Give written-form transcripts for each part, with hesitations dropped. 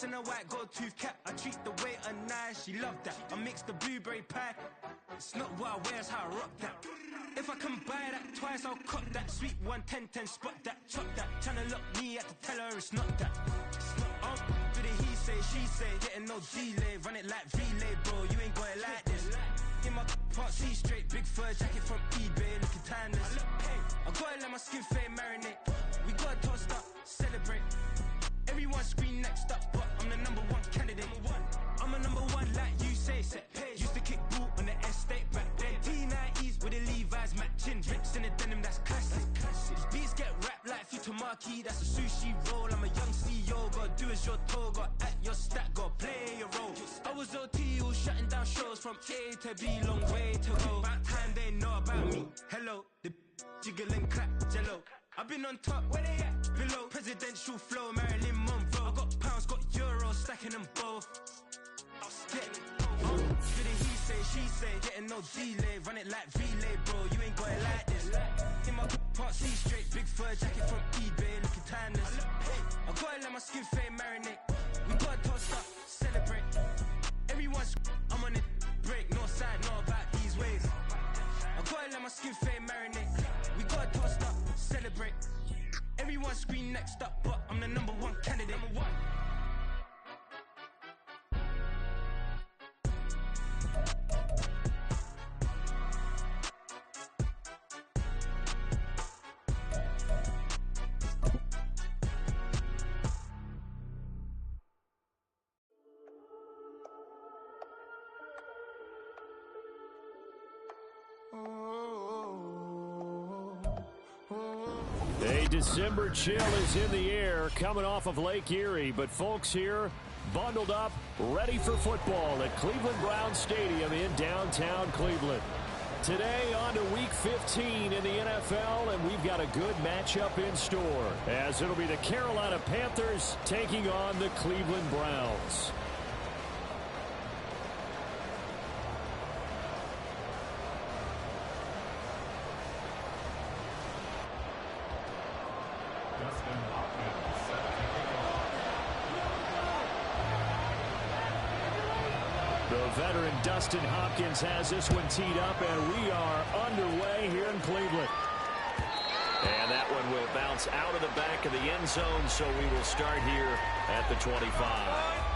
in a white gold tooth cap. I treat the waiter nice, she love that. I mix the blueberry pie. It's not what I wear, it's how I rock that. If I can buy that twice, I'll cut that. Sweet 110, spot that, chop that. Tryna lock me at the tell her it's not that. Do the he say, she say, getting no delay. Run it like relay, bro, you ain't got it like this. In my part C straight, big fur jacket from eBay, looking timeless. I gotta let my skin fade marinate. We gotta toast up, celebrate. Everyone scream next up, but I'm the number one candidate. I'm a number one like you say. Used to kick ball on the estate back then. T90s with the Levi's matching. Rips in the denim, that's classic. These beats get wrapped like Futamaki, that's a sushi roll. I'm a young CEO, gotta do as you're told. Gotta act your stat, gotta play your role. I was OT, all shutting down shows from A to B, long way to go. About time they know about me. Hello, the jiggle and clap, jello. I've been on top, where they at? Below, presidential flow, Marilyn Monroe. I got pounds, got euros, stacking them both. Do the he say, she say, getting no delay. Run it like relay, bro, you ain't got it like this. In my part C straight, big fur jacket from eBay, looking timeless. I gotta let my skin fade marinate. We gotta toast up, celebrate. Everyone's I'm on it, break, no side, know about these ways. I gotta let my skin fade marinate. We gotta toast up, celebrate. Everyone scream next up, but I'm the number one candidate. Number one. A December chill is in the air coming off of Lake Erie, but folks here bundled up, ready for football at Cleveland Browns Stadium in downtown Cleveland. Today on to Week 15 in the NFL, and we've got a good matchup in store, as it'll be the Carolina Panthers taking on the Cleveland Browns. The veteran Dustin Hopkins has this one teed up, and we are underway here in Cleveland. And that one will bounce out of the back of the end zone, so we will start here at the 25.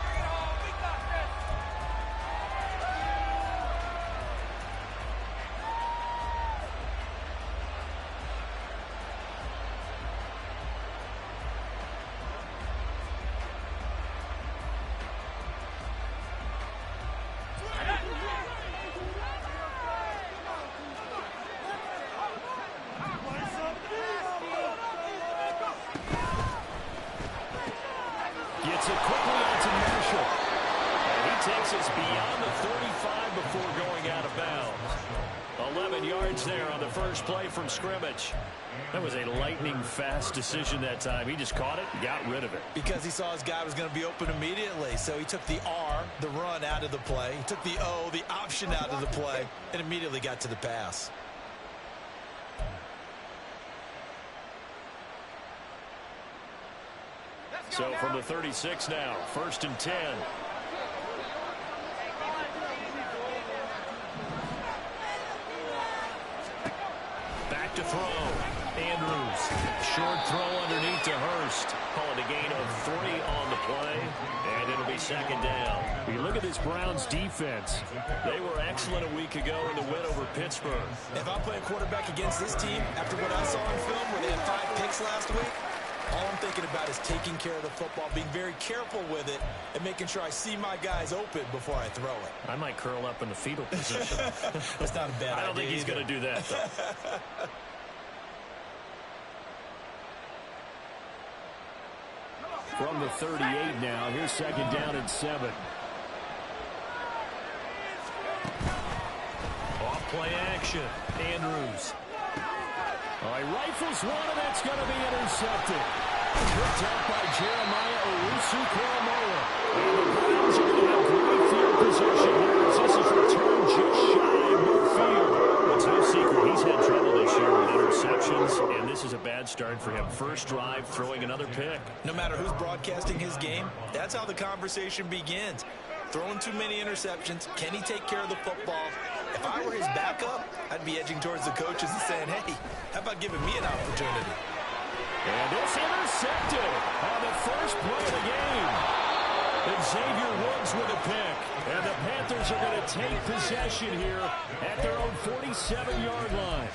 Gets it quickly out to Marshall. And he takes us beyond the 35 before going out of bounds. 11 yards there on the first play from scrimmage. That was a lightning-fast decision that time. He just caught it and got rid of it. Because he saw his guy was going to be open immediately. So he took the R, the run, out of the play. He took the O, the option, out of the play, and immediately got to the pass. So from the 36 now, 1st and 10. Back to throw. Andrews. Short throw underneath to Hurst. Call it a gain of 3 on the play, and it'll be 2nd down. You look at this Browns defense. They were excellent a week ago in the win over Pittsburgh. If I'm playing quarterback against this team, after what I saw in film where they had 5 picks last week, all I'm thinking about is taking care of the football, being very careful with it, and making sure I see my guys open before I throw it. I might curl up in the fetal position. That's not a bad idea. I don't think he's going to do that, though. From the 38 now, here's 2nd down and 7. Off play action. Andrews. All right, rifles one, and that's going to be intercepted. Tripped out by Jeremiah Owusu-Koramoah. And the Browns are going to have great field position here as this is returned just shy of midfield. It's no secret he's had trouble this year with interceptions, and this is a bad start for him. first drive throwing another pick. No matter who's broadcasting his game, that's how the conversation begins. Throwing too many interceptions, can he take care of the football? If I were his backup, I'd be edging towards the coaches and saying, hey, how about giving me an opportunity? And it's intercepted on the first play of the game. And Xavier Woods with a pick. And the Panthers are going to take possession here at their own 47-yard line.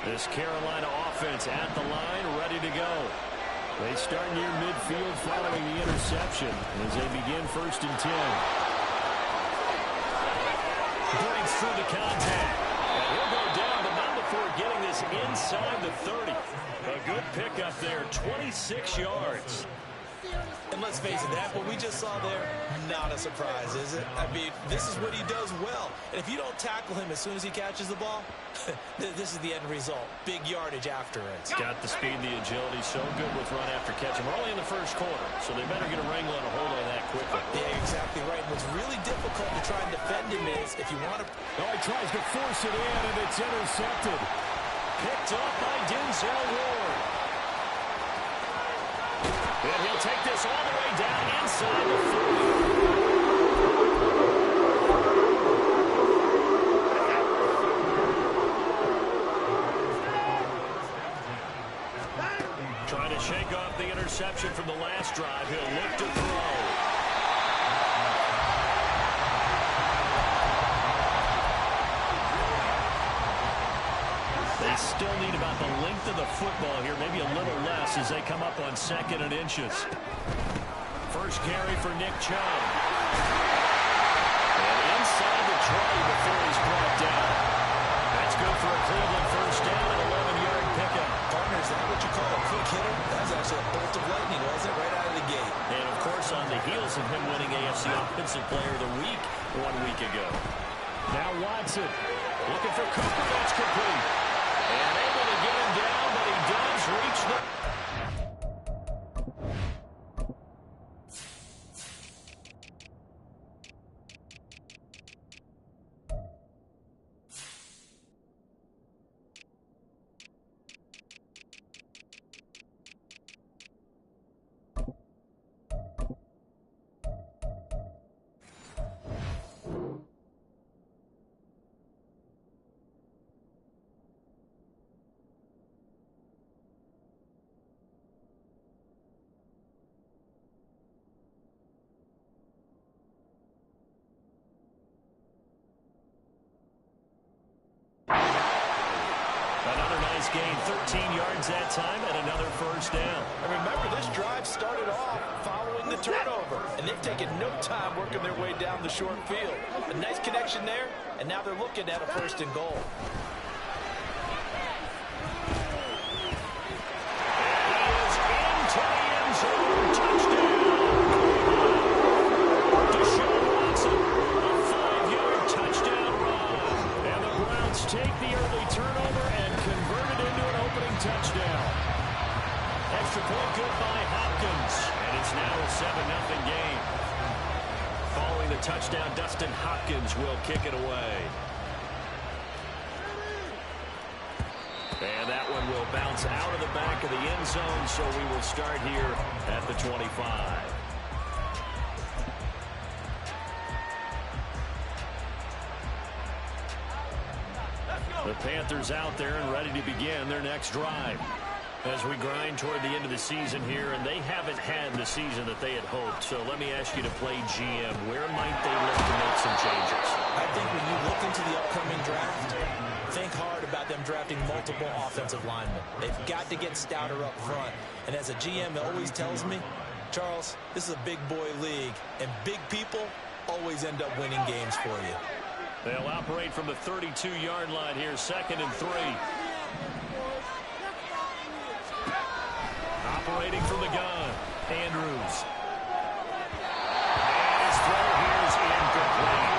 This Carolina offense at the line, ready to go. They start near midfield following the interception as they begin 1st and 10. Breaks through the contact. And he'll go down, but not before getting this inside the 30. A good pickup there, 26 yards. And let's face it, that what we just saw there, not a surprise, is it? I mean, this is what he does well. And if you don't tackle him as soon as he catches the ball, this is the end result. Big yardage after it. Got the speed, the agility, so good with run after catch. And we're only in the first quarter, so they better get a wrangle and a hold on that quickly. Yeah, exactly right. And what's really difficult to try and defend him is if you want to... Oh, he tries to force it in, and it's intercepted. Picked off by Denzel Ward. And he'll take this all the way down inside the 40. Trying to shake off the interception from the last drive. He'll look to throw. They still need about the length of the football here, maybe a little less as they come up on 2nd and inches. First carry for Nick Chubb. And inside the 20 before he's brought down. That's good for a Cleveland first down, an 11-yard pickup. Partner, is that what you call a quick hitter? That was actually a bolt of lightning, wasn't it? Right out of the gate. And, of course, on the heels of him winning AFC Offensive Player of the Week 1 week ago. Now Watson looking for Cooper. That's complete. And able to get him down, but he does reach the... Gain 13 yards that time and another first down. And remember, this drive started off following the turnover, and they've taken no time working their way down the short field. A nice connection there, and now they're looking at a 1st and goal. And he is into the end zone. Touchdown. Deshaun Watson, a 5-yard touchdown run. And the Browns take the early turnover and convert it into an opening touchdown. Extra point good by Hopkins. And it's now a 7-0 game. Following the touchdown, Dustin Hopkins will kick it away. And that one will bounce out of the back of the end zone, so we will start here at the 25. The Panthers out there and ready to begin their next drive. As we grind toward the end of the season here, and they haven't had the season that they had hoped. So let me ask you to play GM. Where might they look to make some changes? I think when you look into the upcoming draft, think hard about them drafting multiple offensive linemen. They've got to get stouter up front. And as a GM always tells me, Charles, this is a big boy league, and big people always end up winning games for you. They'll operate from the 32-yard line here, 2nd and 3. Operating from the gun, Andrews. And his throw here is incomplete.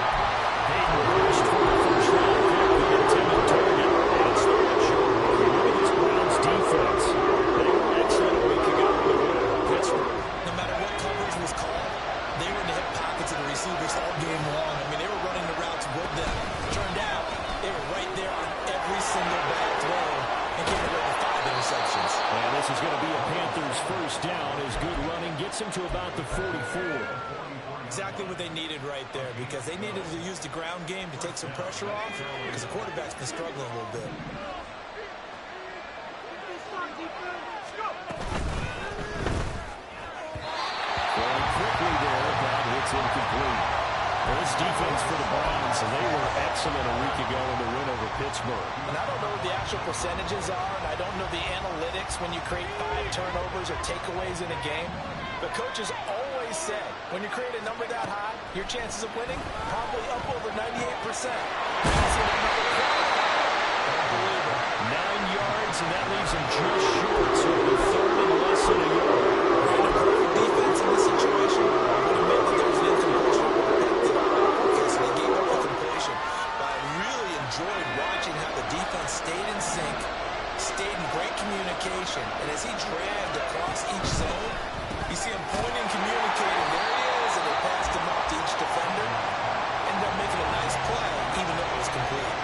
Hayden rushed for the first round pick with an intended target. And it's not short. Look at this Browns defense. They were excellent a week ago with Pittsburgh. No matter what coverage was called, they were in the hip pockets is going to be a Panthers first down as good running gets them to about the 44. Exactly what they needed right there, because they needed to use the ground game to take some pressure off, because the quarterback's been struggling a little bit. Going quickly there, that hits incomplete. This defense for the Browns, they were excellent a week ago in the win over Pittsburgh. And I don't know what the actual percentages are, and I don't know the analytics when you create 5 turnovers or takeaways in a game. But coaches always say, when you create a number that high, your chances of winning probably up over 98%. Unbelievable. 9 yards, and that leaves him just short. So the third and less than a yard. And a perfect defense in this situation would have meant that there was an incompletion. Okay, so they gave up the completion. But I really enjoyed watching how the defense stayed in sync, stayed in great communication. And as he dragged across each zone, you see him pointing, communicating. There he is, and they passed him up to each defender. Ended up making a nice play, even though it was complete.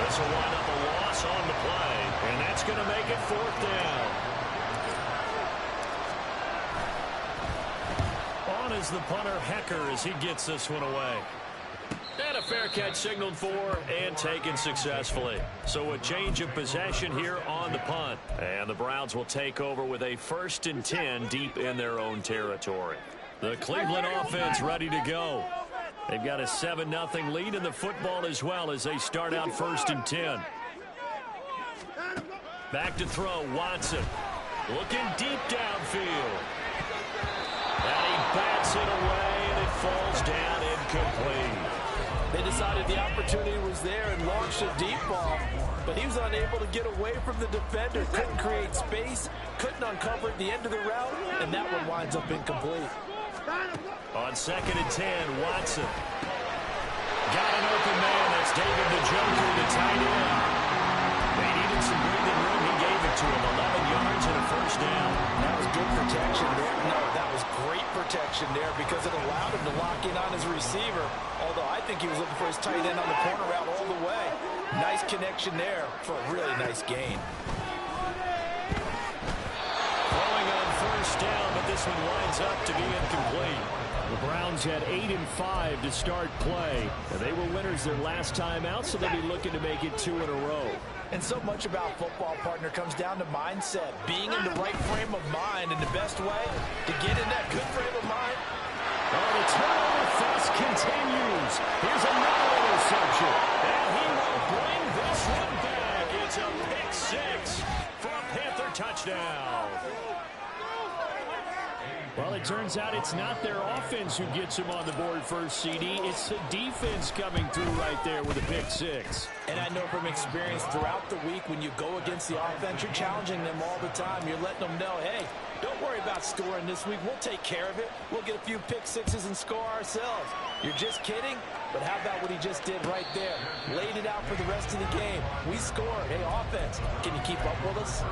This will wind up a loss on the play, and that's going to make it 4th down. On is the punter, Hecker, as he gets this one away. And a fair catch signaled for and taken successfully. So a change of possession here on the punt. And the Browns will take over with a 1st and 10 deep in their own territory. The Cleveland offense ready to go. They've got a 7-0 lead in the football as well as they start out 1st and 10. Back to throw, Watson. Looking deep downfield. And he bats it away, and it falls down incomplete. They decided the opportunity was there and launched a deep ball, but he was unable to get away from the defender, couldn't create space, couldn't uncover at the end of the route, and that one winds up incomplete. On 2nd and 10, Watson. Got an open man. That's David the Joker, the tight end. They needed some breathing room. He gave it to him. 11 yards and a 1st down. That was good protection there. No, that was great protection there because it allowed him to lock in on his receiver, although I think he was looking for his tight end on the corner route all the way. Nice connection there for a really nice gain. Throwing on 1st down, but this one winds up to be incomplete. The Browns had 8 and 5 to start play, and they were winners their last time out, so they'll be looking to make it 2 in a row. And so much about football, partner, comes down to mindset, being in the right frame of mind, and the best way to get in that good frame of mind. Oh, the turnover fest continues. Here's another interception, and he will bring this one back. It's a pick 6 for a Panther touchdown. Well, it turns out it's not their offense who gets them on the board first, CD. It's the defense coming through right there with a pick 6. And I know from experience throughout the week, when you go against the offense, you're challenging them all the time. You're letting them know, hey, don't worry about scoring this week. We'll take care of it. We'll get a few pick 6s and score ourselves. You're just kidding? But how about what he just did right there? Laid it out for the rest of the game. We scored. Hey, offense, can you keep up with us?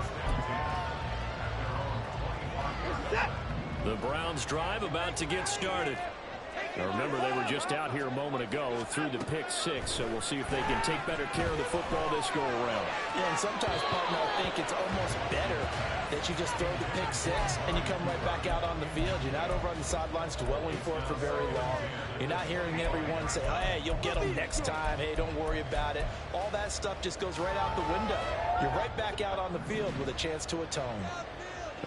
The Browns drive about to get started. Now remember, they were just out here a moment ago through the pick 6, so we'll see if they can take better care of the football this go-around. Yeah, and sometimes, partner, I think it's almost better that you just throw the pick 6 and you come right back out on the field. You're not over on the sidelines dwelling for it for very long. You're not hearing everyone say, hey, you'll get them next time. Hey, don't worry about it. All that stuff just goes right out the window. You're right back out on the field with a chance to atone.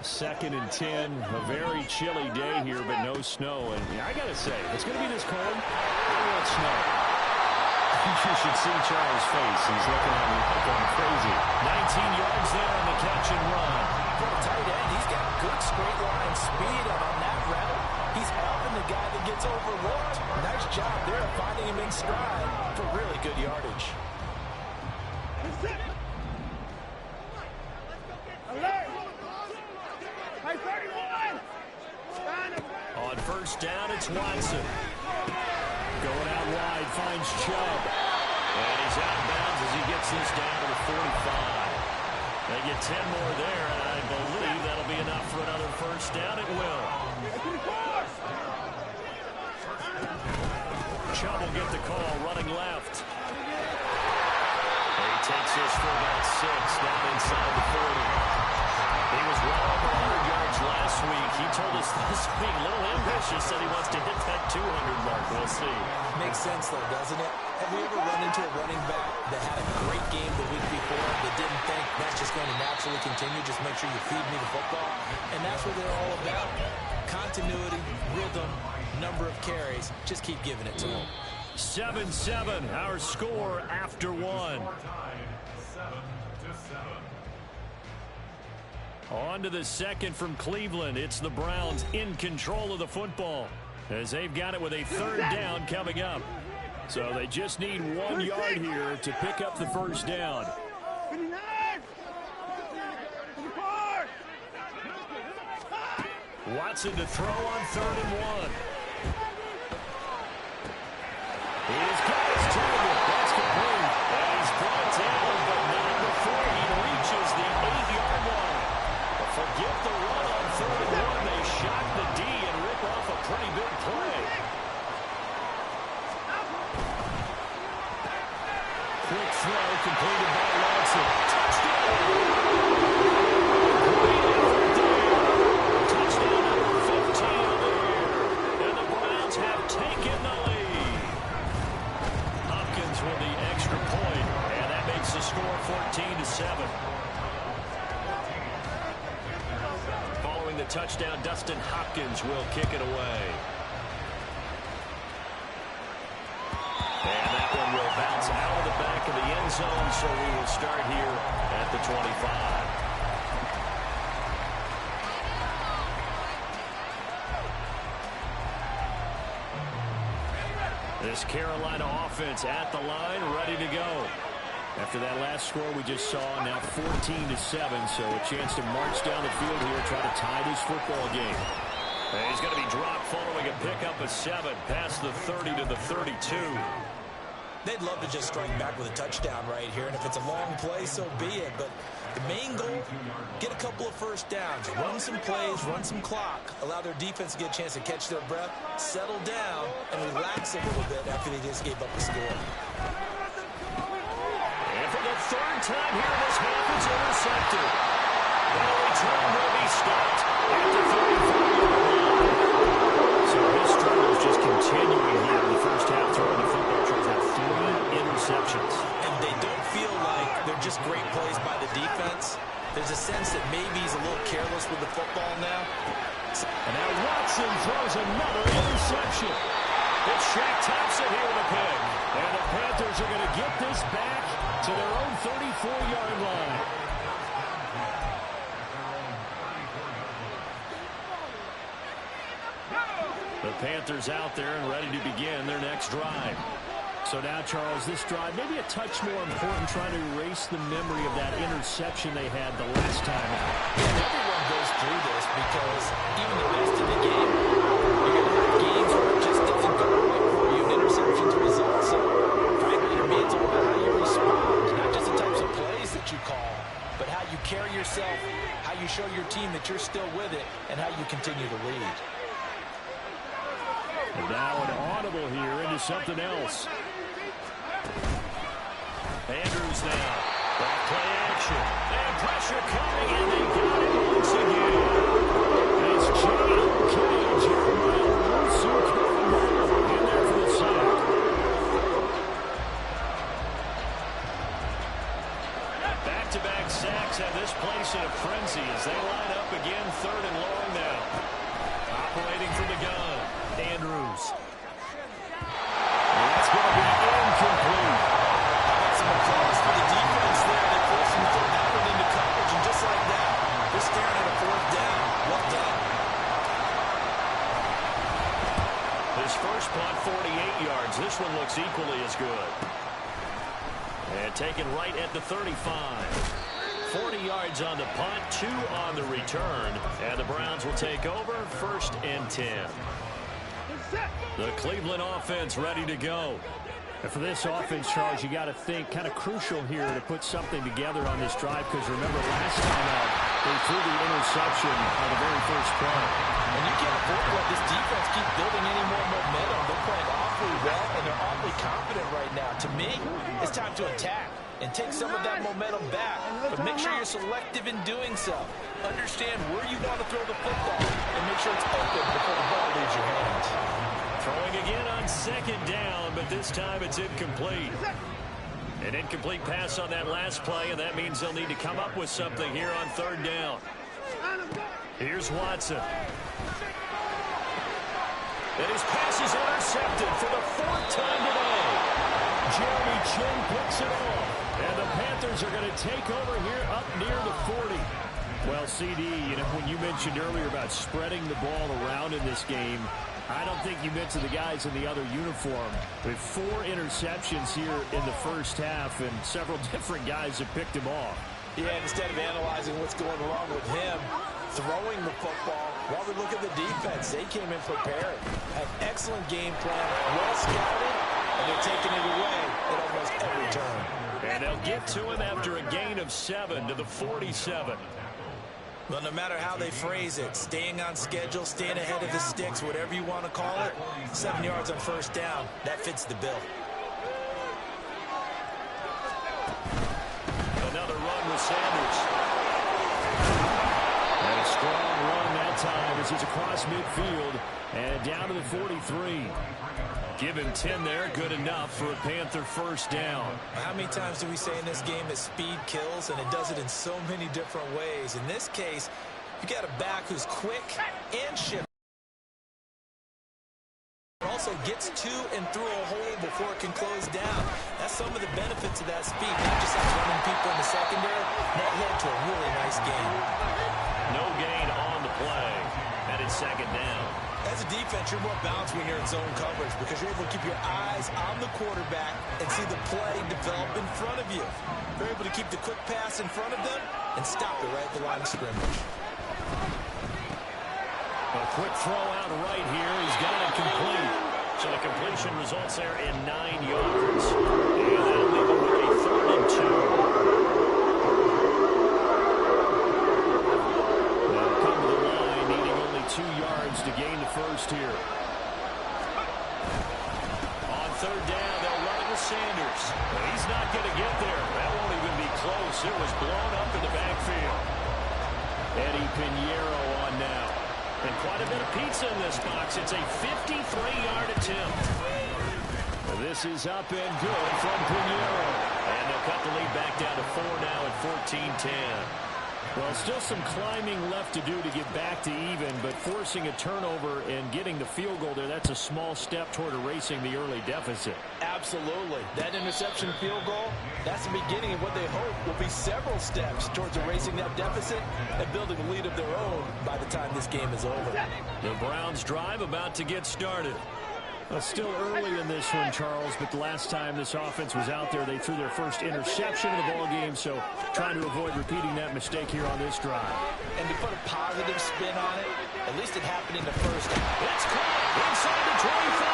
2nd and 10, a very chilly day here, but no snow. And I got to say, it's going to be this cold. I want snow. You should see Charles' face. He's looking at me going crazy. 19 yards there on the catch and run. For a tight end, he's got good straight line speed, and on that route, he's often the guy that gets overlooked. Nice job there of finding him in stride for really good yardage. On 1st down, it's Watson. Going out wide, finds Chubb. And he's out of bounds as he gets this down to the 45. They get 10 more there, and I believe that'll be enough for another 1st down. It will. Chubb will get the call, running left. And he takes this for about 6, down inside the 40. He was well over 100 yards last week. He told us this week, a little ambitious, said he wants to hit that 200 mark. We'll see. Makes sense, though, doesn't it? Have we ever run into a running back that had a great game the week before that didn't think that's just going to naturally continue? Just make sure you feed me the football. And that's what they're all about. Continuity, rhythm, number of carries. Just keep giving it to them. 7-7, our score after one. On to the second from Cleveland. It's the Browns in control of the football as they've got it with a third down coming up. So they just need 1 yard here to pick up the first down. Watson to throw on 3rd and 1. He's got his target. That's complete. And he's brought down, but not before he reaches the 8-yard line. Forget the run on 3rd and 1. They shock the D and rip off a pretty big play. Quick throw completed by Watson. Touchdown! Great effort there. Touchdown number 15 of the year. And the Browns have taken the lead. Hopkins with the extra point, and that makes the score 14-7. Following the touchdown, Dustin Hopkins will kick it away. And that one will bounce out of the back of the end zone, so we will start here at the 25. This Carolina offense at the line, ready to go. After that last score we just saw, now 14-7, so a chance to march down the field here, try to tie this football game. And he's going to be dropped following a pickup of 7, past the 30 to the 32. They'd love to just strike back with a touchdown right here, and if it's a long play, so be it. But the main goal, get a couple of first downs, run some plays, run some clock, allow their defense to get a chance to catch their breath, settle down, and relax a little bit after they just gave up a score. And for the third time here in this half, it's intercepted. And the return will be stopped at the 34-yard line. So his struggles just continuing here in the first half, throwing the football. Tries out 3 interceptions. And they don't feel like they're just great plays by the defense. There's a sense that maybe he's a little careless with the football now. And now Watson throws another interception. It's Shaq Thompson here with a pick. And the Panthers are going to get this back to their own 34-yard line. The Panthers out there and ready to begin their next drive. So now, Charles, this drive maybe a touch more important, trying to erase the memory of that interception they had the last time out. Yeah, everyone goes through this because even the best in the game, you're going to have games where it just doesn't go right for you, and interceptions result. So, frankly, to me, it's all about how you respond, not just the types of plays that you call, but how you carry yourself, how you show your team that you're still with it, and how you continue to lead. And now an audible here into something else. Andrews now. Back play action. And pressure coming, and they got it once again. It's J.O.K. Jeremiah Wilson in there for the sack. Back-to-back sacks have this place in a frenzy as they line up again, 3rd and long now. Operating from the gun. Andrews. That's going to be incomplete. Some applause for the defense there. They forced him to throw that one into coverage, and just like that, they're staring at a 4th down. Well done. His first punt, 48 yards. This one looks equally as good. And taken right at the 35. 40 yards on the punt, 2 on the return. And the Browns will take over, 1st and 10. The Cleveland offense ready to go. And for this offense, Charles, you got to think kind of crucial here to put something together on this drive, because remember last time out, they threw the interception on the very first play. And you can't afford to let this defense keep building any more momentum. They're playing awfully well, and they're awfully confident right now. To me, it's time to attack. and take some of that momentum back. But make sure you're selective in doing so. Understand where you want to throw the football and make sure it's open before the ball leaves your hands. Throwing again on second down, but this time it's incomplete. An incomplete pass on that last play, and that means they'll need to come up with something here on third down. Here's Watson. And his pass is intercepted for the fourth time today. Jeremy Chin picks it off. And the Panthers are going to take over here up near the 40. Well, CD, when you mentioned earlier about spreading the ball around in this game, I don't think you meant to the guys in the other uniform. With 4 interceptions here in the first half, and several different guys have picked him off. Yeah, instead of analyzing what's going wrong with him, throwing the football, while we look at the defense, they came in prepared. An excellent game plan, well scouted, and they're taking it away at almost every turn. And they'll get to him after a gain of 7 to the 47. Well, no matter how they phrase it, staying on schedule, staying ahead of the sticks, whatever you want to call it, 7 yards on first down, that fits the bill. Another run with Sanders. And a strong run that time as he's across midfield and down to the 43. Give him 10 there, good enough for a Panther first down. How many times do we say in this game that speed kills, and it does it in so many different ways? In this case, you got a back who's quick and shifty. Also gets to and through a hole before it can close down. That's some of the benefits of that speed, not just outrunning people in the secondary. That led to a really nice game. No gain on the play, and it's second down. As a defense, you're more balanced when you're in zone coverage because you're able to keep your eyes on the quarterback and see the play develop in front of you. You're able to keep the quick pass in front of them and stop it right at the line of scrimmage. A quick throw out right here. He's got it complete. So the completion results there in 9 yards. And that'll leave him with a 3rd and 2. They'll come to the line, needing only 2 yards to gain the first here. On third down, they'll run it with Sanders. But he's not going to get there. That won't even be close. It was blown up in the backfield. Eddie Pinheiro on now. And quite a bit of pizza in this box. It's a 53-yard attempt. This is up and good from Pinheiro. And they'll cut the lead back down to 4 now at 14-10. Well, still some climbing left to do to get back to even, but forcing a turnover and getting the field goal there, that's a small step toward erasing the early deficit. Absolutely. That interception field goal, that's the beginning of what they hope will be several steps towards erasing that deficit and building a lead of their own by the time this game is over. The Browns drive about to get started. Well, still early in this one, Charles, but the last time this offense was out there, they threw their first interception of the ball game, so trying to avoid repeating that mistake here on this drive. And to put a positive spin on it, at least it happened in the first half. It's caught inside the 25.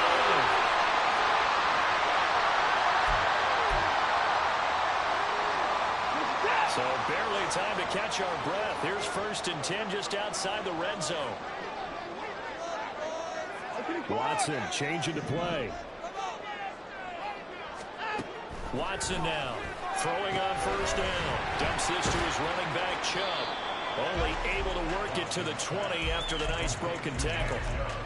So barely time to catch our breath. Here's 1st and 10 just outside the red zone. Watson changing to play. Watson now throwing on first down. Dumps this to his running back, Chubb. Only able to work it to the 20 after the nice broken tackle.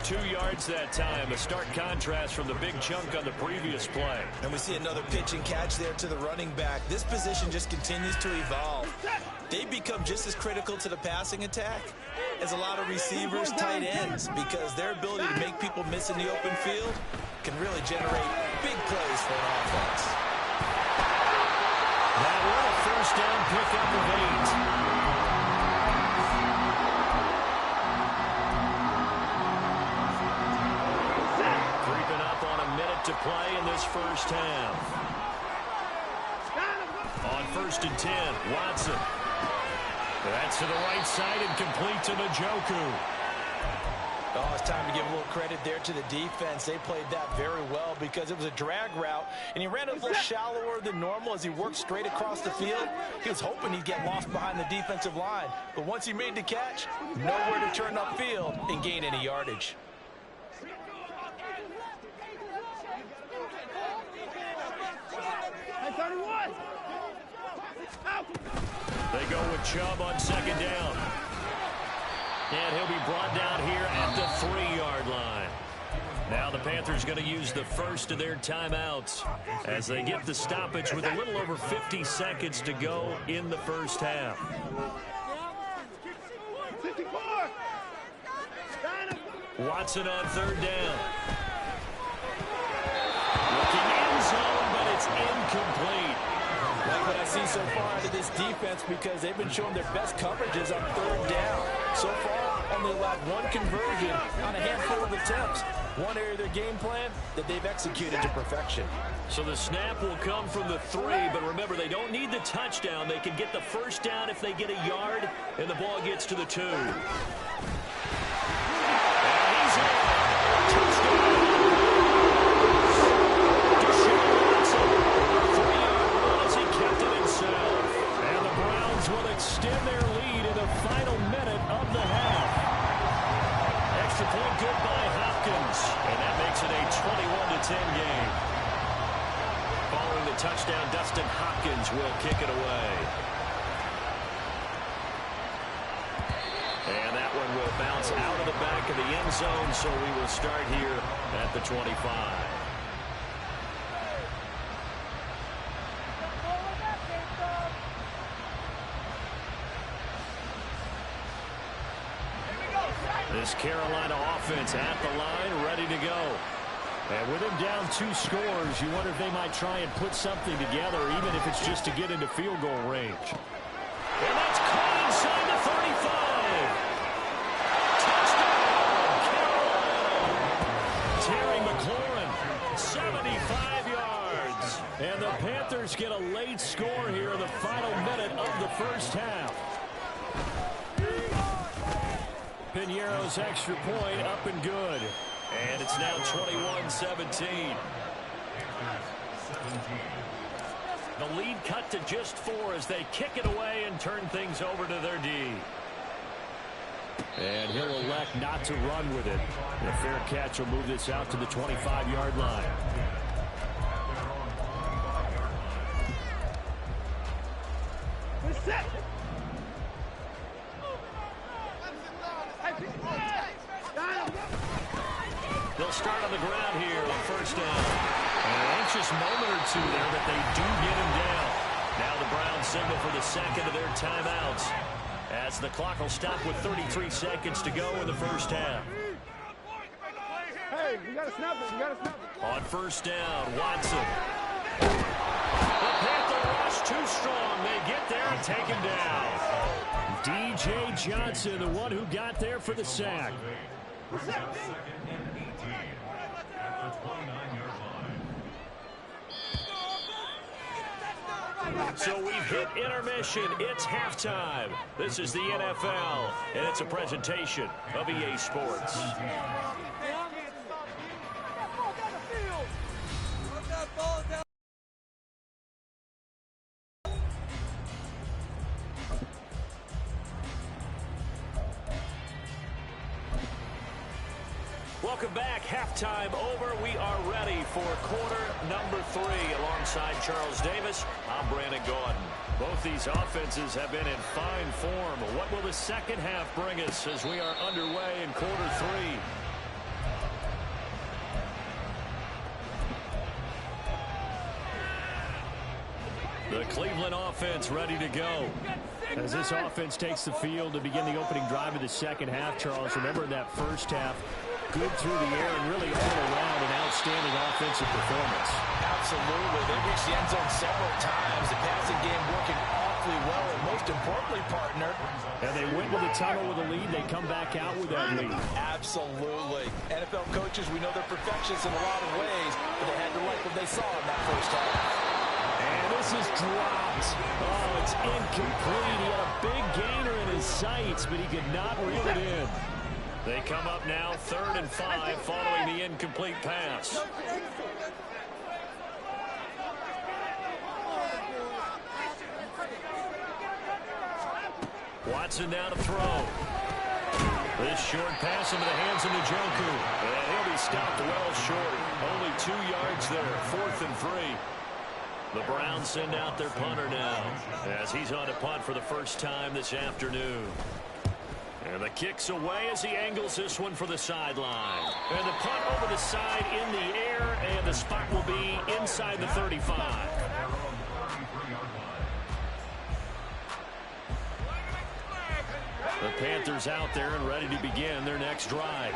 2 yards that time. A stark contrast from the big chunk on the previous play. And we see another pitch and catch there to the running back. This position just continues to evolve. They become just as critical to the passing attack as a lot of receivers, tight ends, because their ability to make people miss in the open field can really generate big plays for an offense. That will a first down pickup of 8. Creeping up on a minute to play in this first half. On 1st and 10, Watson. That's to the right side and complete to Njoku. Oh, it's time to give a little credit there to the defense. They played that very well because it was a drag route, and he ran a little shallower than normal as he worked straight across the field. He was hoping he'd get lost behind the defensive line, but once he made the catch, nowhere to turn upfield and gain any yardage. Chubb on second down. And he'll be brought down here at the 3-yard line. Now the Panthers going to use the first of their timeouts as they get the stoppage with a little over 50 seconds to go in the first half. Watson on third down. Looking end zone, but it's incomplete. Like what I see so far out of this defense, because they've been showing their best coverages on third down. So far, only allowed one conversion on a handful of attempts. One area of their game plan that they've executed to perfection. So the snap will come from the 3, but remember, they don't need the touchdown. They can get the first down if they get a yard, and the ball gets to the 2. Will extend their lead in the final minute of the half. Extra point good by Hopkins, and that makes it a 21-10 game. Following the touchdown, Dustin Hopkins will kick it away. And that one will bounce out of the back of the end zone, so we will start here at the 25. This Carolina offense at the line, ready to go. And with him down 2 scores, you wonder if they might try and put something together, even if it's just to get into field goal range. And that's caught inside the 35. Touchdown, Carolina. Terry McLaurin, 75 yards. And the Panthers get a late score here in the final minute of the first half. Piñeiro's extra point up and good. And it's now 21-17. The lead cut to just 4 as they kick it away and turn things over to their D. And he'll elect not to run with it. And a fair catch will move this out to the 25-yard line. They'll start on the ground here on first down. An anxious moment or two there, but they do get him down. Now the Browns signal for the second of their timeouts as the clock will stop with 33 seconds to go in the first half. Hey, you got to snap it. You got to snap it. On first down, Watson. The Panther rush too strong. They get there and take him down. DJ Johnson, the one who got there for the sack. So we've hit intermission. It's halftime. This is the NFL, and it's a presentation of EA Sports. Welcome back. Halftime over. We are ready for quarter number 3. Alongside Charles Davis, I'm Brandon Gordon. Both these offenses have been in fine form. What will the second half bring us as we are underway in quarter 3? The Cleveland offense ready to go. As this offense takes the field to begin the opening drive of the second half, Charles, remember in that first half, good through the air and really all around an outstanding offensive performance. Absolutely. They reached the end zone several times. The passing game working awfully well, and most importantly, partner. And they went to the tunnel with a lead. They come back out with that lead. Absolutely. NFL coaches, we know they're perfectionists in a lot of ways, but they had to like what they saw in that first half. And this is dropped. Oh, it's incomplete. He had a big gainer in his sights, but he could not reel it in. They come up now 3rd and 5 following the incomplete pass. Watson now to throw. This short pass into the hands of Njoku. And he'll be stopped well short. Only 2 yards there. 4th and 3. The Browns send out their punter now as he's on to punt for the first time this afternoon. And the kick's away as he angles this one for the sideline. And the punt over the side in the air, and the spot will be inside the 35. The Panthers out there and ready to begin their next drive.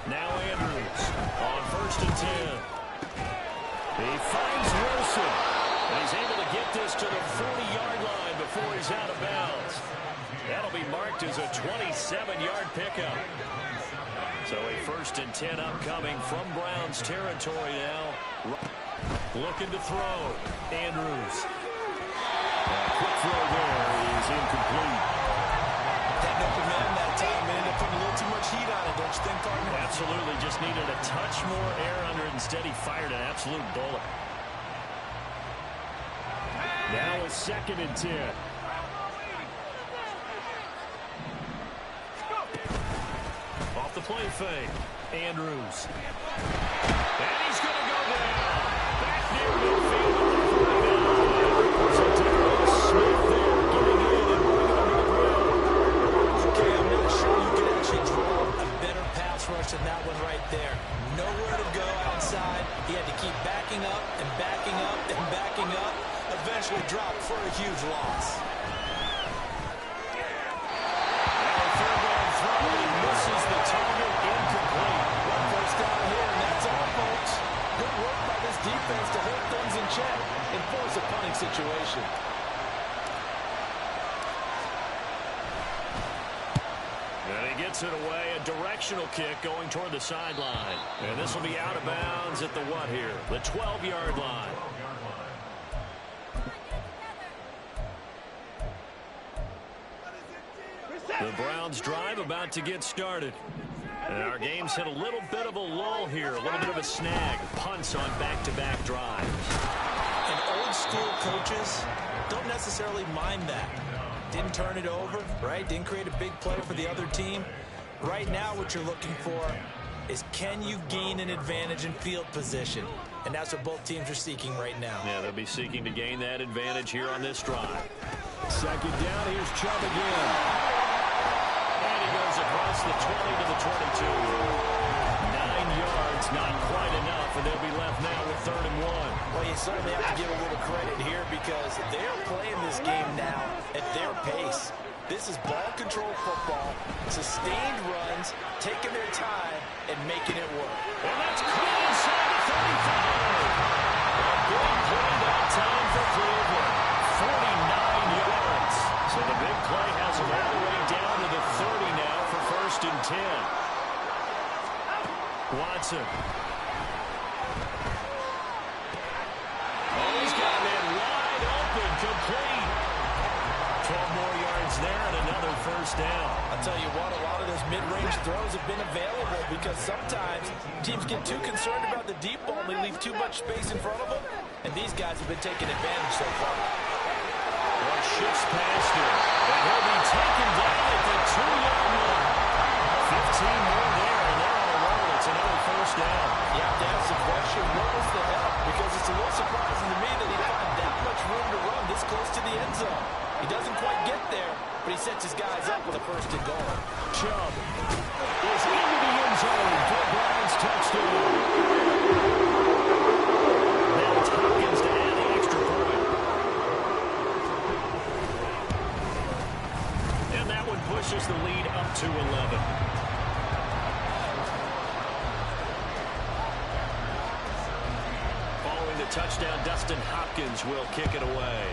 Now Andrews on 1st and 10. He finds Wilson, and he's able to get this to the 40-yard line before he's out of bounds. That'll be marked as a 27-yard pickup. So a 1st and 10 upcoming from Browns territory now. Looking to throw. Andrews. A quick throw there is incomplete. That open man that time, man, they put a little too much heat on it, don't you think, partner? Absolutely. Just needed a touch more air under it. Instead, he fired an absolute bullet. Now a 2nd and 10. Off the play fake. Andrews. And he's going to go down. Back near midfield. So Darryl Smith there getting in and bringing him to the ground. Okay, I'm not sure you can actually draw a better pass rush than that one right there. Nowhere to go outside. He had to keep backing up and backing up and backing up. Eventually dropped for a huge loss. Now a 3rd down throw, and he misses the target. Incomplete. One first down here, and that's all, folks. Good work by this defense to hold things in check and force a punting situation. And he gets it away. A directional kick going toward the sideline. And this will be out of bounds at the what here? The 12-yard line. The Browns drive about to get started. And our game's hit a little bit of a lull here, a little bit of a snag. Punts on back-to-back drives. And old-school coaches don't necessarily mind that. Didn't turn it over, right? Didn't create a big play for the other team. Right now what you're looking for is, can you gain an advantage in field position? And that's what both teams are seeking right now. Yeah, they'll be seeking to gain that advantage here on this drive. 2nd down, here's Chubb again. And he goes across the 20 to the 22. 9 yards, not quite enough, and they'll be left now with 3rd and 1. Well, you certainly have to give a little credit here because they're playing this game now at their pace. This is ball control football, sustained runs, taking their time, and making it work. And that's caught inside the 35. A big play that time for Cleveland. 49 yards. So the big play has him all the way down to the 30 now for 1st and 10. Watson. Oh, he's got it wide open, complete. 12 more yards there and another 1st down. I'll tell you what, a lot of those mid-range throws have been available because sometimes teams get too concerned about the deep ball and they leave too much space in front of them, and these guys have been taking advantage so far. Well, shifts past him, and he'll be taken down at the 2-yard line. 15 more there, and they're on a roll. It's another 1st down. You have to ask the question, what was the help? Because it's a little surprising to me that he found that much room to run this close to the end zone. He doesn't quite get there, but he sets his guys up with a 1st and goal. Chubb is into the end zone for a Browns touchdown. Now it's Hopkins to add the extra point. And that one pushes the lead up to 11. Following the touchdown, Dustin Hopkins will kick it away.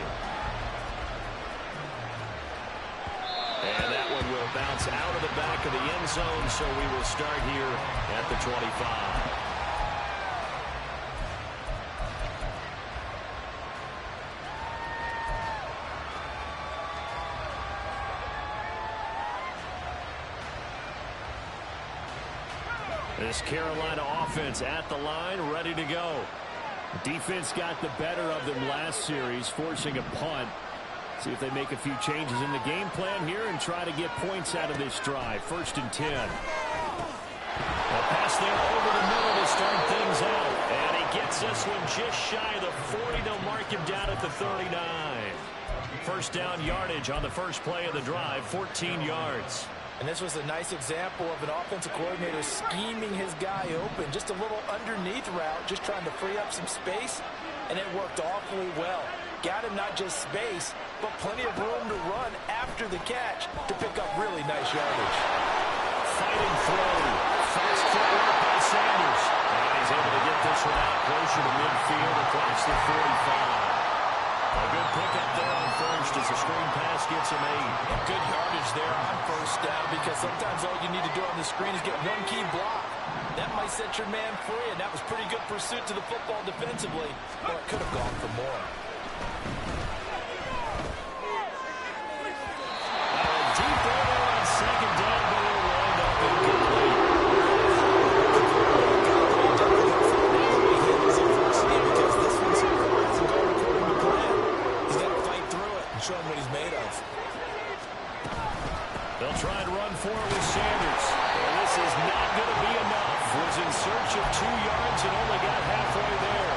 And that one will bounce out of the back of the end zone, so we will start here at the 25. This Carolina offense at the line, ready to go. Defense got the better of them last series, forcing a punt. See if they make a few changes in the game plan here and try to get points out of this drive. 1st and 10. A pass there over the middle to start things. this one just shy of the 40. They'll mark him down at the 39. First down yardage on the first play of the drive, 14 yards. And this was a nice example of an offensive coordinator scheming his guy open. Just a little underneath route, just trying to free up some space, and it worked awfully well. Got him not just space, but plenty of room to run after the catch to pick up really nice yardage. Fighting throw. Fast footwork by Sanders. And he's able to get this one out closer to midfield across the 45. A good pickup there on first as the screen pass gets him 8. And good yardage there on first down, because sometimes all you need to do on the screen is get one key block. That might set your man free, and that was pretty good pursuit to the football defensively, but it could have gone for more. Deep over on second down, but it'll wind up incomplete. Because this one so far hasn't gone according to plan. He's got to fight through it and show him what he's made of. They'll try and run for it with Sanders. And this is not going to be enough. Was in search of 2 yards and only got halfway there.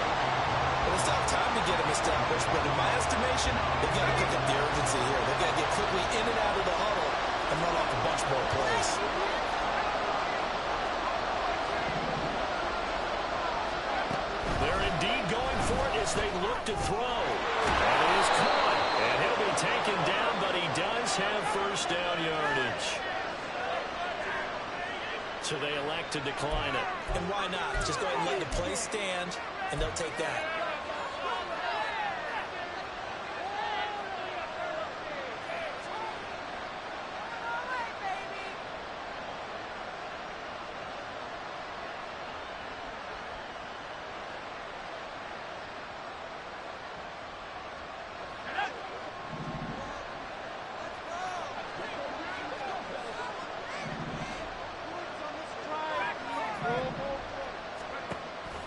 Well, it's not time to get him established, but in my estimation, they've got to pick up the urgency here. They've got to get quickly in and out of the huddle and run off a bunch more plays. They're indeed going for it as they look to throw. And it is caught. And he'll be taken down, but he does have first down yardage. So they elect to decline it. And why not? Just go ahead and let the play stand, and they'll take that.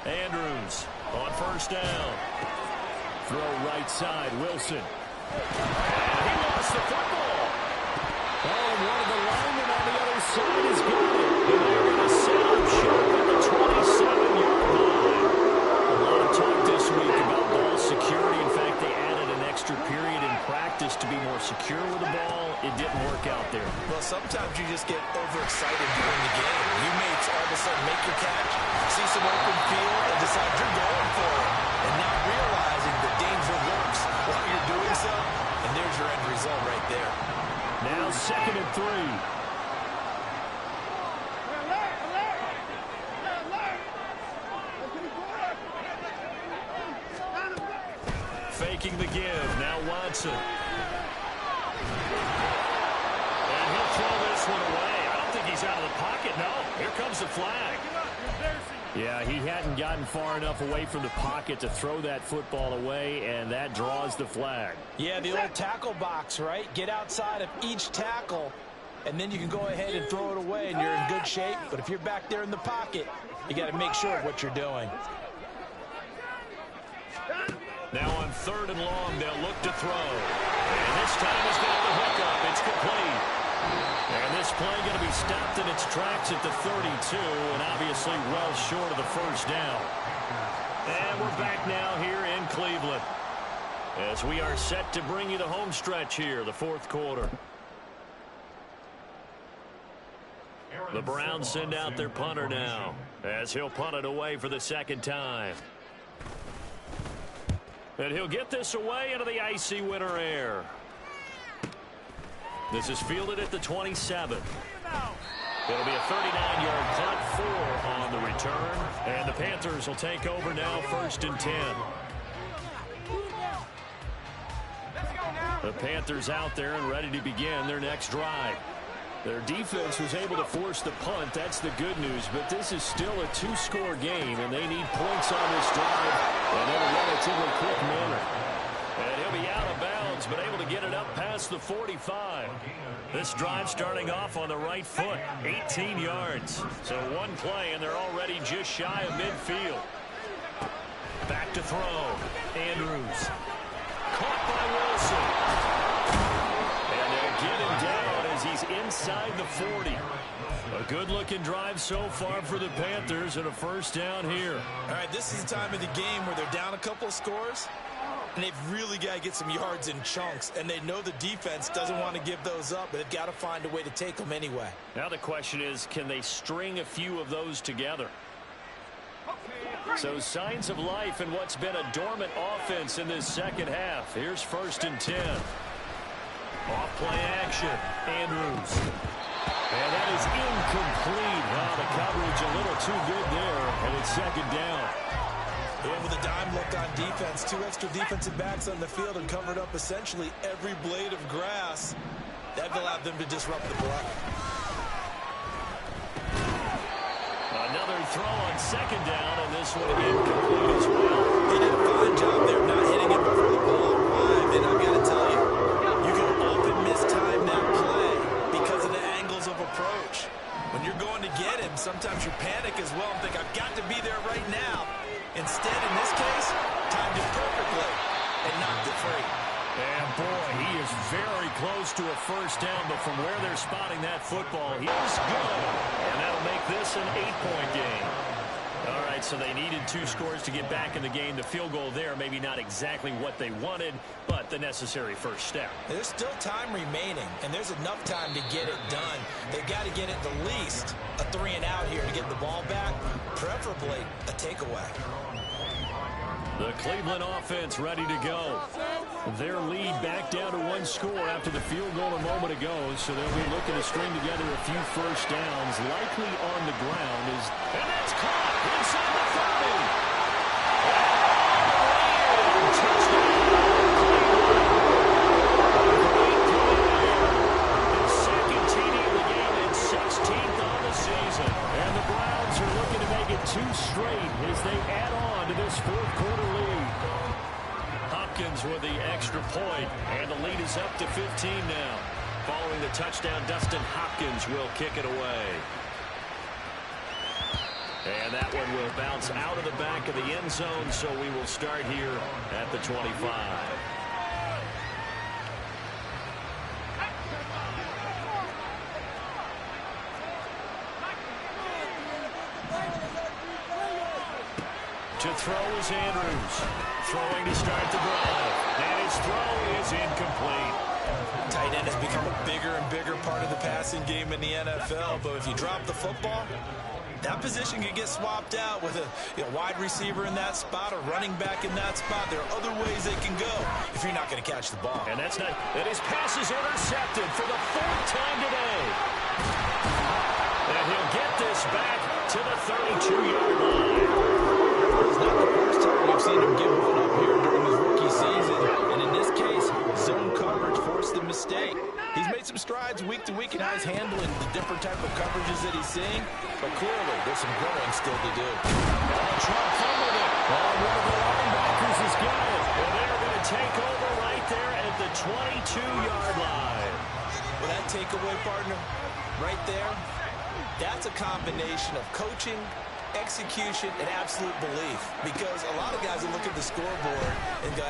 Andrews on first down. Throw right side, Wilson. And he lost the football. Oh, and one of the linemen on the other side has got it. And they're going to set him short at the 27-yard line. A lot of talk this week about ball security. In fact, they added an extra period in practice to be more secure with the ball. It didn't work out there. Well, sometimes you just get overexcited during the game. You may all of a sudden make your catch, see some open field, and decide you're going for it, and not realizing the danger works while you're doing so, and there's your end result right there. Now 2nd and 3. Faking the give. Now Watson. And he'll throw this one away. I don't think he's out of the pocket. No, here comes the flag. Yeah, he hadn't gotten far enough away from the pocket to throw that football away, and that draws the flag. Yeah, the old tackle box, right? Get outside of each tackle, and then you can go ahead and throw it away, and you're in good shape. But if you're back there in the pocket, you got to make sure of what you're doing. Now on 3rd and long, they'll look to throw. And this time he's got the hook up. It's complete. And this play going to be stopped in its tracks at the 32, and obviously well short of the first down. And we're back now here in Cleveland as we are set to bring you the home stretch here, the 4th quarter. The Browns send out their punter now as he'll punt it away for the 2nd time. And he'll get this away into the icy winter air. This is fielded at the 27. It'll be a 39-yard punt, 4 on the return. And the Panthers will take over now, 1st and 10. The Panthers out there and ready to begin their next drive. Their defense was able to force the punt. That's the good news. But this is still a 2-score game, and they need points on this drive and in a relatively quick manner. And he'll be out of bounds, but able to get it up past the 45. This drive starting off on the right foot, 18 yards. So one play, and they're already just shy of midfield. Back to throw. Andrews. Caught by Wilson. And they'll get him down as he's in inside the 40. A good-looking drive so far for the Panthers and a first down here. All right, this is the time of the game where they're down a couple of scores, and they've really got to get some yards in chunks, and they know the defense doesn't want to give those up, but they've got to find a way to take them anyway. Now the question is, can they string a few of those together? So signs of life in what's been a dormant offense in this second half. Here's 1st and 10. Off-play action. Andrews. And that is incomplete. Wow, the coverage a little too good there, and it's 2nd down. And with a dime look on defense, 2 extra defensive backs on the field and covered up essentially every blade of grass. That allowed them to disrupt the block. Another throw on 2nd down, and this one incomplete as well. They did a fine job there not hitting him before the ball arrived, and I've got to tell you, you can often mistime that play because of the angles of approach. When you're going to get him, sometimes you panic as well and think, I've got to be there right now. Instead, in this case, timed it perfectly and knocked it free. And boy, he is very close to a first down, but from where they're spotting that football, he is good. And that'll make this an 8-point game. All right, so they needed 2 scores to get back in the game. The field goal there, maybe not exactly what they wanted, but the necessary first step. There's still time remaining, and there's enough time to get it done. They've got to get at the least a 3-and-out here to get the ball back, preferably a takeaway. The Cleveland offense ready to go. Their lead back down to 1 score after the field goal a moment ago, so they'll be looking to string together a few first downs, likely on the ground. And that's caught inside the 30. The second TD of the game and 16th on the season. And the Browns are looking to make it 2 straight as they add on to this 4th quarter lead. Hopkins with the extra point, and the lead is up to 15 now. Following the touchdown, Dustin Hopkins will kick it away. And that one will bounce out of the back of the end zone, so we will start here at the 25. To throw is Andrews. Throwing to start the drive. And his throw is incomplete. Tight end has become a bigger and bigger part of the passing game in the NFL, but if you drop the football, that position can get swapped out with a wide receiver in that spot, a running back in that spot. There are other ways they can go if you're not going to catch the ball. And that's not, and his pass is intercepted for the 4th time today. And he'll get this back to the 32-yard line. It's not the first time we've seen him give one up here during his rookie season. And in this case, zone coverage forced the mistake. He's made some strides week to week in how he's handling the different type of coverages that he's seeing. But clearly, there's some growing still to do. Trump fumbled it. One of the linebackers has got it. And they're going to take over right there at the 22-yard line. Well, that takeaway, partner, right there, that's a combination of coaching, execution, and absolute belief. Because a lot of guys will look at the scoreboard and go,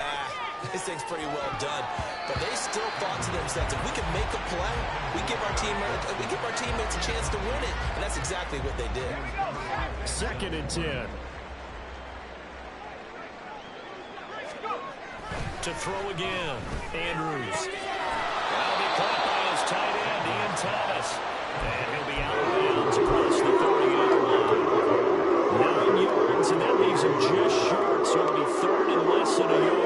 this thing's pretty well done. But they still thought to themselves, if we can make a play, we give our teammates a chance to win it. And that's exactly what they did. 2nd and 10. To throw again, Andrews. That'll be caught by his tight end, Ian Thomas. And he'll be out of bounds across the 30-yard line. 9 yards, and that leaves him just short, so it'll be 3rd and less than a yard.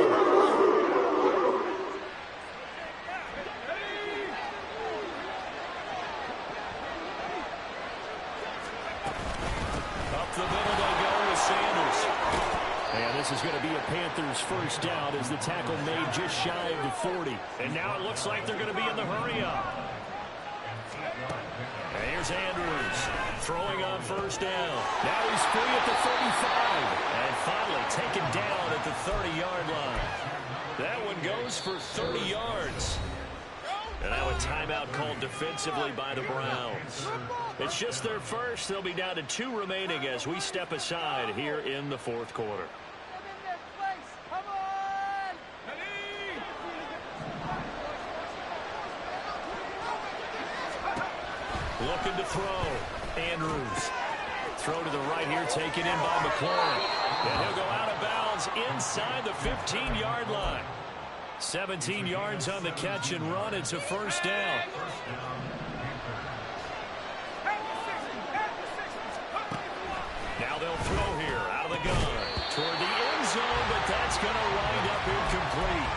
Up the middle they go with Sanders. And this is going to be a Panthers first down as the tackle made just shy of the 40. And now it looks like they're going to be in the hurry-up. And here's Andrews throwing on first down. Now he's free at the 35. And finally taken down at the 30-yard line. That one goes for 30 yards. And now a timeout called defensively by the Browns. It's just their first. They'll be down to 2 remaining as we step aside here in the 4th quarter. looking to throw. Andrews. Throw to the right here, taken in by McLaurin. And he'll go out of bounds inside the 15-yard line. 17 yards on the catch and run. It's a first down. Now they'll throw here out of the gun toward the end zone, but that's going to wind up incomplete.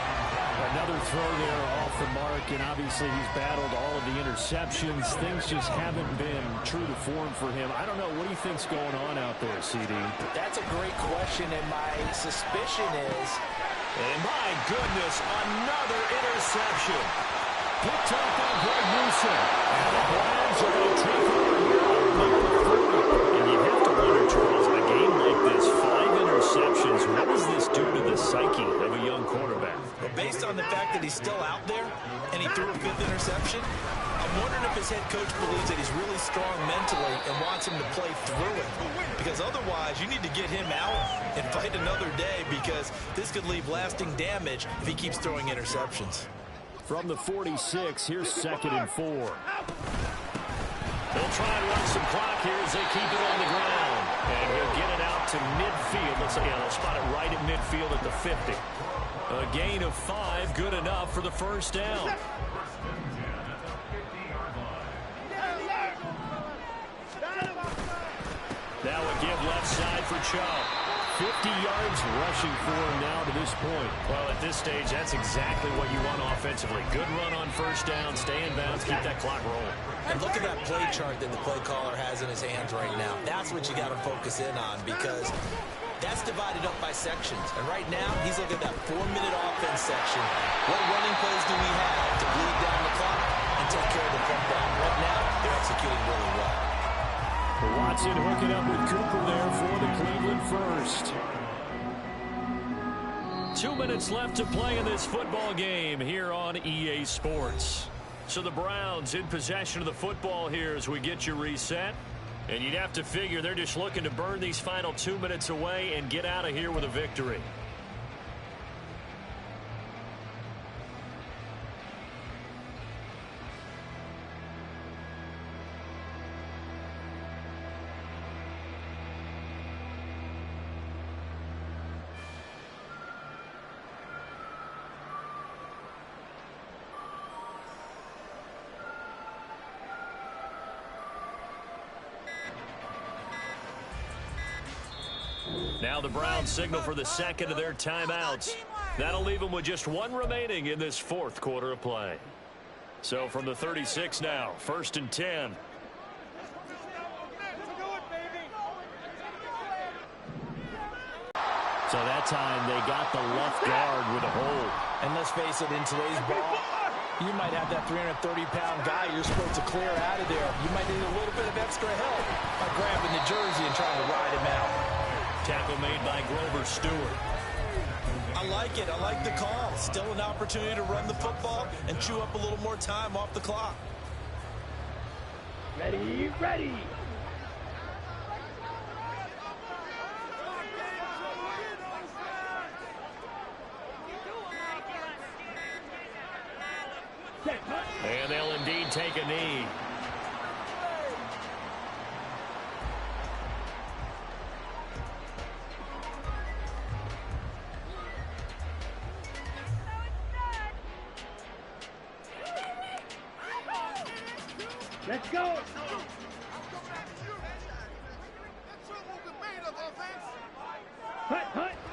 Another throw there off the mark, and obviously he's battled all of the interceptions. Things just haven't been true to form for him. I don't know. What do you think's going on out there, CD? That's a great question, and my suspicion is... And my goodness, another interception. Picked up by Greg Newsom. And the Browns are going to take over here on number 30. And you have to wonder, Charles, in a game like this, 5 interceptions, what does this do to the psyche of a young quarterback? Well, based on the fact that he's still out there and he threw a 5th interception, I'm wondering if his head coach believes that he's really strong mentally and wants him to play through it. Because otherwise, you need to get him out and fight another day, because this could leave lasting damage if he keeps throwing interceptions. From the 46, here's 2nd and 4. They'll try and run some clock here as they keep it on the ground. And he'll get it out to midfield. They'll spot it right at midfield at the 50. A gain of 5, good enough for the first down. Now a give left side for Chubb. 50 yards rushing for him now to this point. Well, at this stage, that's exactly what you want offensively. Good run on first down, stay in bounds, keep that clock rolling. And look at that play chart that the play caller has in his hands right now. That's what you got to focus in on, because that's divided up by sections. And right now, he's looking at that 4-minute offense section. What running plays do we have to bleed down the clock and take care of the football? Right now, they're executing really well. Watson hooking up with Cooper there for the Cleveland first. 2 minutes left to play in this football game here on EA Sports. So the Browns in possession of the football here as we get you reset. And you'd have to figure they're just looking to burn these final 2 minutes away and get out of here with a victory. Now the Browns signal for the second of their timeouts. That'll leave them with just 1 remaining in this 4th quarter of play. So from the 36 now, 1st and 10. So that time they got the left guard with a hold. And let's face it, in today's ball, you might have that 330-pound guy you're supposed to clear out of there. You might need a little bit of extra help by grabbing the jersey and trying to ride him out. Tackle made by Grover Stewart. I like it. I like the call. Still an opportunity to run the football and chew up a little more time off the clock. Ready, ready. And they'll indeed take a knee. Let's go.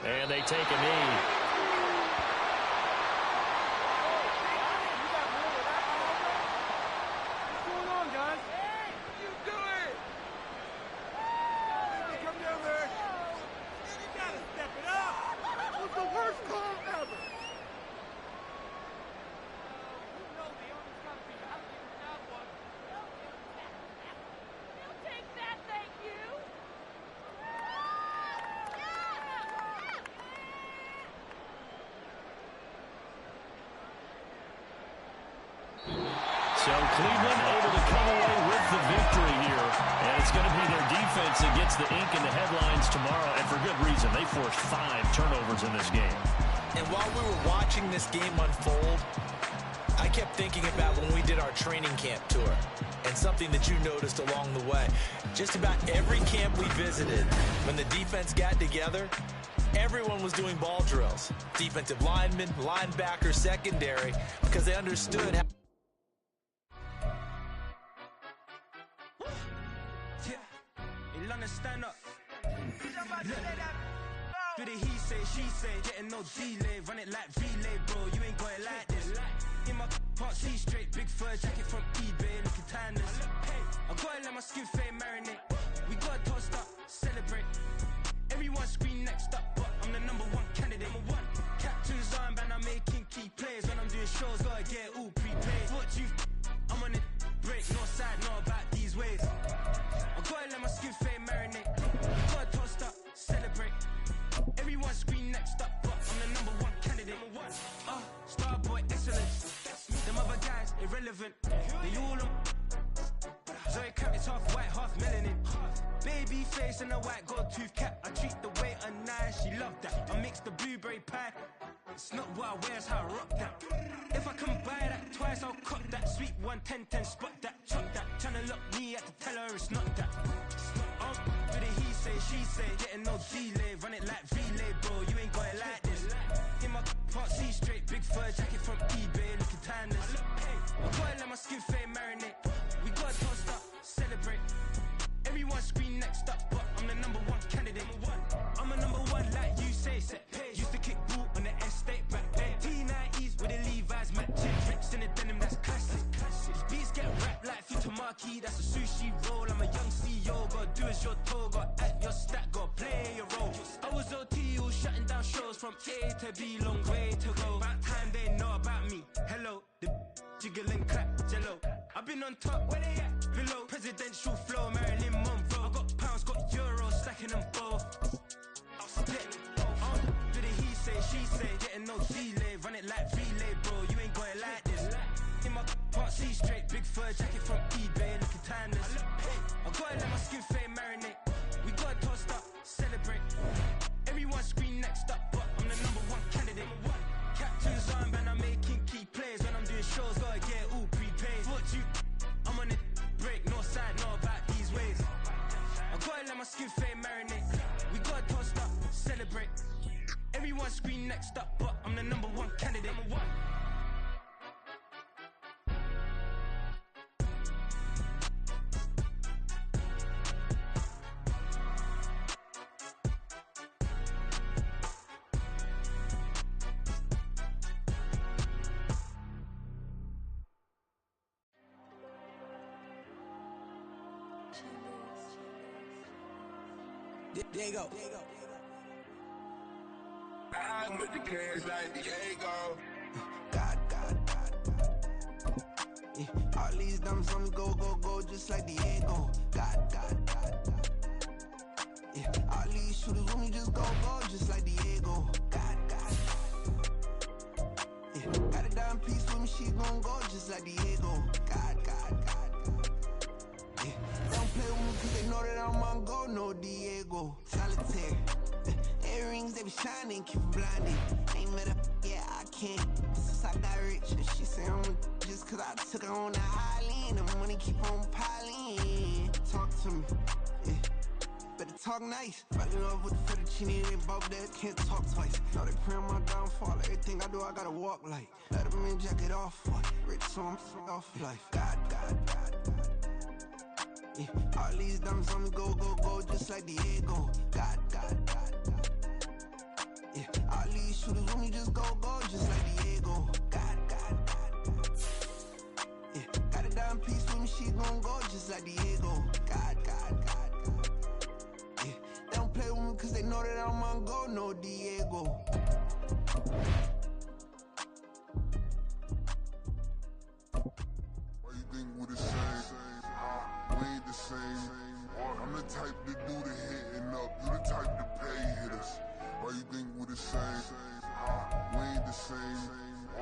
And they take a knee. What's going on, guys? What are you doing? Come down there. You gotta step it up. That was the worst call ever. You know the owner's gotta be happy with that one. You'll take that, thank you. So Cleveland able to come away with the victory here. And it's going to be their defense that gets the ink in the headlines tomorrow. And for good reason. They forced 5 turnovers in this game. And while we were watching this game unfold, I kept thinking about when we did our training camp tour and something that you noticed along the way. Just about every camp we visited, when the defense got together, everyone was doing ball drills. Defensive linemen, linebackers, secondary, because they understood how... Stand up. Do the he say, she say, getting no delay, run it like relay, bro. You ain't got it like this. In my part C straight, big fur jacket from eBay, looking timeless. I gotta let my skin fade marinate. We gotta toast up, celebrate. Everyone scream next up, but I'm the #1 candidate. Captain's armband, I'm making key plays. When I'm doing shows, gotta get all prepaid. What you? I'm on it, break, no side, know about these ways. I gotta let my skin fade marinate. Gotta toast up, celebrate. Everyone scream next up, but I'm the #1 candidate. Starboy excellence. Them other guys irrelevant. They all on. Zoe Crap is half white, half melanin. Baby face and a white gold tooth cap. I treat the waiter nice, she love that. I mix the blueberry pie. It's not what I wear, it's how I rock that. If I can buy that twice, I'll cut that. Sweet 110, spot that, chop that. Tryna lock me at the tell her it's not that. Do the he say, she say, getting no delay, run it like relay, bro. You ain't got it like this. In my part C straight, big fur jacket from eBay, looking timeless. I gotta let my skin fade marinate. We gotta toast up, celebrate. Everyone scream next up, but I'm the #1 candidate. I'm a #1 like you say, set pay. Used to kick ball on the estate back then. T90s with the Levi's matching. Tricks in the denim, that's classic. These beats get wrapped like Futamaki, that's a sushi roll. I'm a young CEO, gotta do as you're told. Gotta act your stat, gotta play your role. I was OT, all shutting down shows from A to B, long way to go. About time they know about me. Hello, the jiggle and clap, jello. I've been on top, where they at? Below, presidential flow, Marilyn Monroe. I got pounds, got euros, stacking them both. Do the he say, she say, getting no delay, run it like relay, bro. You ain't got it like this. In my part C straight, big fur jacket from eBay, looking timeless. I gotta let my skin fade marinate. We gotta toast up, celebrate. Everyone scream next up, but I'm the #1 candidate. Captain's armband, I'm making key plays. When I'm doing shows, gotta get all prepaid. What you? I'm on it, break, no side, know about these ways. I gotta let my skin fade marinate. We gotta toast up, celebrate. Everyone scream next up, but I'm the #1 candidate. Diego. I'm with the cash like Diego. God. Yeah, all these dumps on me go, just like Diego. God. Yeah, all these shooters on me just go, just like Diego. God. Yeah, got a dime piece with me, she gon' go just like Diego. God. Yeah, they don't play with me cause they know that I'm on go, no Diego. Solitaire. Earrings, they be shining, keep them blinded. Ain't met up, yeah, I can't. Since I got rich, and she say I'm just cause I took her on the island. The money keep on piling. Talk to me, yeah. Better talk nice. Fall in love with the fettuccine, they both that can't talk twice. Now they praying my downfall. Everything I do, I gotta walk like. Let them in, jacket off. Rich, so I'm off life. God. Yeah, all these dumps on me go, just like Diego. God. Yeah, all these shooters on me just go, just like Diego. God. Yeah, got a dime piece with me, she gon' go just like Diego. God. Yeah, they don't play with me cause they know that I'm on go, no Diego. Why you think we the same? We ain't the same. I'm the type to do the hitting up. You the type to pay hitters. Why you think we the same? We ain't the same.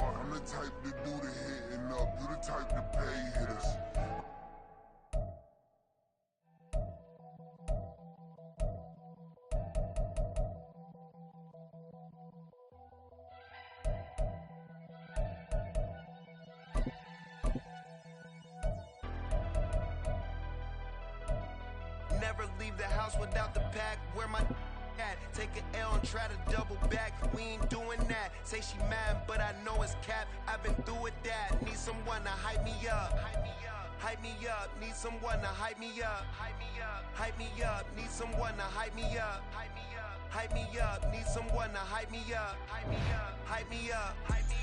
I'm the type to do the hitting up. You the type to pay hitters. Never leave the house without the pack. Where my at? Take an L and try to double back. We ain't doing that. Say she mad, but I know it's cap. I've been through with that. Need someone to hype me up. Hype me up. Need someone to hype me up. Hype me up. Hype me up. Need someone to hype me up. Hype me up. Hype me up. Need someone to hype me up. Hype me up. Hype me up. Hype me up.